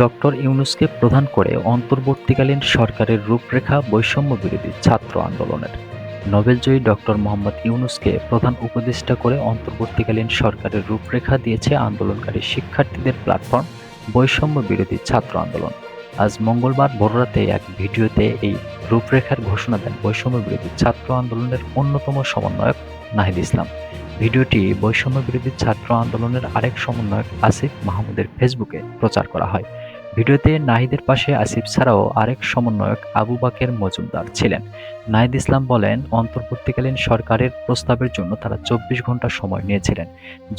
Doctor ইউনূসকে প্রধান করে অন্তর্বর্তীকালীন সরকারের রূপরেখা বৈষম্য বিরোধী ছাত্র আন্দোলনের। নোবেলজয়ী ডক্টর মোহাম্মদ ইউনূসকে প্রধান উপদেষ্টা করে অন্তর্বর্তীকালীন সরকারের রূপরেখা দিয়েছে আন্দোলনকারী শিক্ষার্থীদের প্ল্যাটফর্ম বৈষম্য বিরোধী ছাত্র আন্দোলন। আজ মঙ্গলবার ভোররাতে এক ভিডিওতে এই রূপরেখার ঘোষণা দেন বৈষম্য বিরোধী ছাত্র আন্দোলনের অন্যতম সমন্বয়ক নাহিদ ইসলাম। ভিডিওটি বৈষম্য বিরোধী ছাত্র আন্দোলনের আরেক সমন্বয়ক আসিফ মাহমুদের ফেসবুকে প্রচার করা হয়। ভিডিওতে নাহিদের পাশে আসিফ ছাড়াও আরেক সমন্বয়ক আবু বাকের মজুমদার ছিলেন। নাহিদ ইসলাম বলেন, অন্তর্বর্তীকালীন সরকারের প্রস্তাবের জন্য তারা ২৪ ঘন্টা সময় নিয়েছিলেন।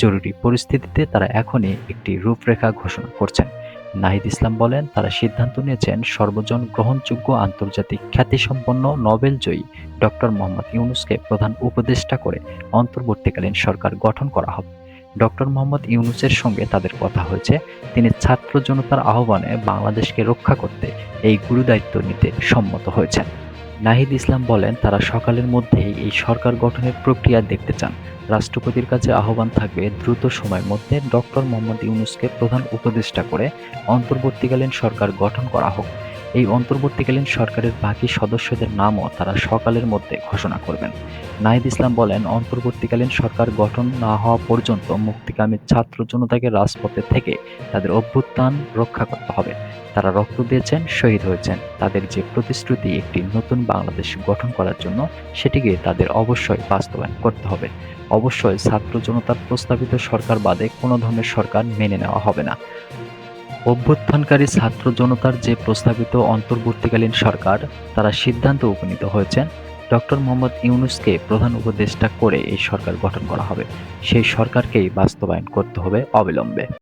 জরুরি পরিস্থিতিতে তারা এখনই একটি রূপরেখা ঘোষণা করছেন। নাহিদ ইসলাম বলেন, তারা সিদ্ধান্ত নিয়েছেন সর্বজন গ্রহণযোগ্য আন্তর্জাতিক খ্যাতিসম্পন্ন নোবেলজয়ী ডক্টর মোহাম্মদ ইউনূসকে প্রধান উপদেষ্টা করে অন্তর্বর্তীকালীন সরকার গঠন করা হবে। ডক্টর মোহাম্মদ ইউনূসের সঙ্গে তাদের কথা হয়েছে। তিনি ছাত্র জনতার আহ্বানে বাংলাদেশকে রক্ষা করতে এই গুরুদায়িত্ব নিতে সম্মত হয়েছেন। নাহিদ ইসলাম বলেন, তারা সকালের মধ্যেই এই সরকার গঠনের প্রক্রিয়া দেখতে চান। রাষ্ট্রপতির কাছে আহ্বান থাকবে দ্রুত সময়ের মধ্যে ডক্টর মোহাম্মদ ইউনূসকে প্রধান উপদেষ্টা করে অন্তর্বর্তীকালীন সরকার গঠন করা হোক। এই অন্তর্বর্তীকালীন সরকারের বাকি সদস্যদের নামও তারা সকালের মধ্যে ঘোষণা করবেন। নাহিদ ইসলাম বলেন, অন্তর্বর্তীকালীন সরকার গঠন না হওয়া পর্যন্ত মুক্তিকামী ছাত্র জনতাকে রাজপথে থেকে তাদের অভ্যুত্থান রক্ষা করতে হবে। তারা রক্ত দিয়েছেন, শহীদ হয়েছেন। তাদের যে প্রতিশ্রুতি একটি নতুন বাংলাদেশ গঠন করার জন্য, সেটিকে তাদের অবশ্যই বাস্তবায়ন করতে হবে। অবশ্যই ছাত্র জনতার প্রস্তাবিত সরকার বাদে কোনো ধরনের সরকার মেনে নেওয়া হবে না। অভ্যুত্থানকারী ছাত্র জনতার যে প্রস্তাবিত অন্তর্বর্তীকালীন সরকার, তারা সিদ্ধান্তে উপনীত হয়েছেন ডক্টর মোহাম্মদ ইউনূসকে প্রধান উপদেষ্টা করে এই সরকার গঠন করা হবে। সেই সরকারকেই বাস্তবায়ন করতে হবে অবিলম্বে।